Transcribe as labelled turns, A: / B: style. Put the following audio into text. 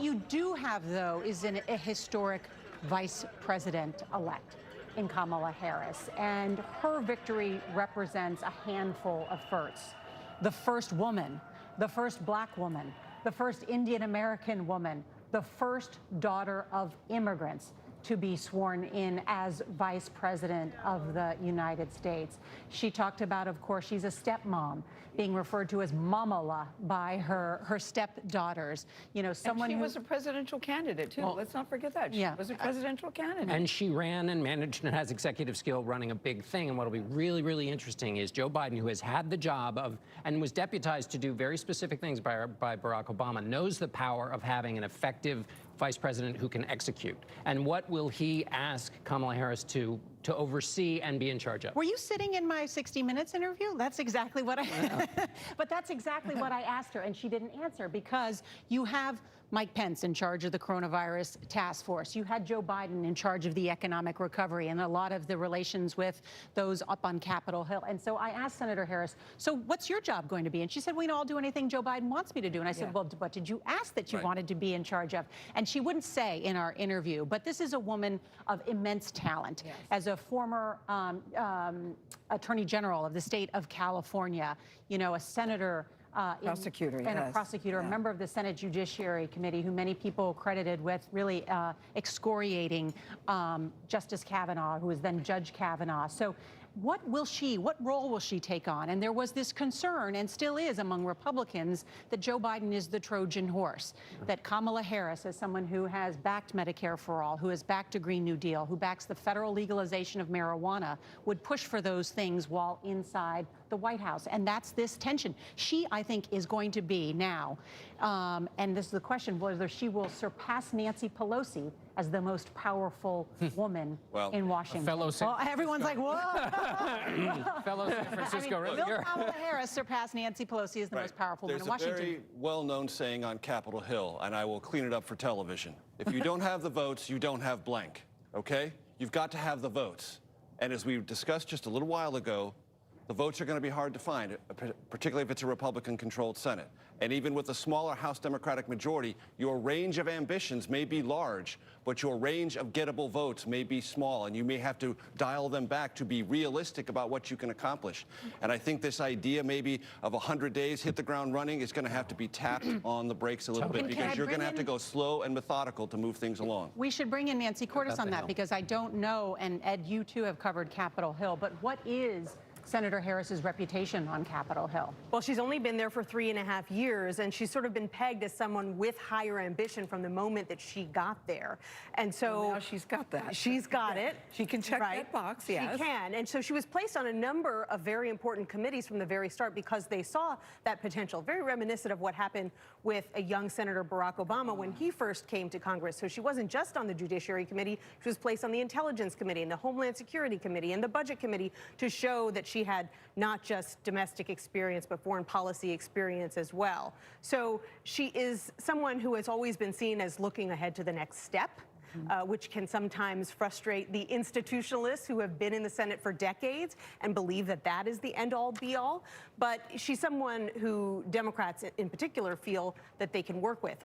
A: you do have, though, is a historic vice president-elect in Kamala Harris, and her victory represents a handful of firsts. The first woman, the first black woman, the first Indian American woman, the first daughter of immigrants to be sworn in as vice president of the United States. She talked about, of course, she's a stepmom, being referred to as Mamala by her stepdaughters. You know, someone
B: and she
A: who
B: was a presidential candidate too. Well, let's not forget that. She was a presidential candidate.
C: And she ran and managed and has executive skill running a big thing. And what'll be really, really interesting is Joe Biden, who has had the job of and was deputized to do very specific things by Barack Obama, knows the power of having an effective vice president who can execute. And what will he ask Kamala Harris to oversee and be in charge of?
A: Were you sitting in my 60 Minutes interview? That's exactly what but that's exactly what I asked her, and she didn't answer, because you have Mike Pence in charge of the coronavirus task force. You had Joe Biden in charge of the economic recovery and a lot of the relations with those up on Capitol Hill. And so I asked Senator Harris, so what's your job going to be? And she said, well, I'll do anything Joe Biden wants me to do. And I said, well, what did you ask that you wanted to be in charge of? And she wouldn't say in our interview, but this is a woman of immense talent. As a former Attorney General of the state of California, you know, a senator,
B: prosecutor,
A: a prosecutor, a member of the Senate Judiciary Committee, who many people credited with really excoriating Justice Kavanaugh, who was then Judge Kavanaugh. So what role will she take on? And there was this concern, and still is among Republicans, that Joe Biden is the Trojan horse, that Kamala Harris, as someone who has backed Medicare for All, who has backed a Green New Deal, who backs the federal legalization of marijuana, would push for those things while inside the White House. And that's this tension. She, I think, is going to be now, and this is the question, whether she will surpass Nancy Pelosi as the most powerful woman in Washington.
C: Well,
A: everyone's like, whoa.
C: Fellow San Francisco.
A: Will Kamala Harris surpass Nancy Pelosi as the most powerful woman in Washington?
D: There's a very well-known saying on Capitol Hill, and I will clean it up for television. If you don't have the votes, you don't have blank, okay? You've got to have the votes. And as we discussed just a little while ago, the votes are going to be hard to find, particularly if it's a Republican-controlled Senate. And even with a smaller House Democratic majority, your range of ambitions may be large, but your range of gettable votes may be small, and you may have to dial them back to be realistic about what you can accomplish. And I think this idea maybe of 100 days, hit the ground running, is going to have to be tapped on the brakes a little bit, because you're going to have to go slow and methodical to move things along.
A: We should bring in Nancy Cordes on that, because I don't know, and Ed, you too have covered Capitol Hill, but what is Senator Harris's reputation on Capitol Hill?
E: Well, she's only been there for 3.5 years, and she's sort of been pegged as someone with higher ambition from the moment that she got there. And so
B: well, now she's got that.
E: She's got it.
B: She can check that box, yes.
E: She can. And so she was placed on a number of very important committees from the very start, because they saw that potential. Very reminiscent of what happened with a young Senator Barack Obama when he first came to Congress. So she wasn't just on the Judiciary Committee. She was placed on the Intelligence Committee and the Homeland Security Committee and the Budget Committee to show that she had not just domestic experience, but foreign policy experience as well. So she is someone who has always been seen as looking ahead to the next step. Which can sometimes frustrate the institutionalists who have been in the Senate for decades and believe that that is the end-all, be-all. But she's someone who Democrats in particular feel that they can work with.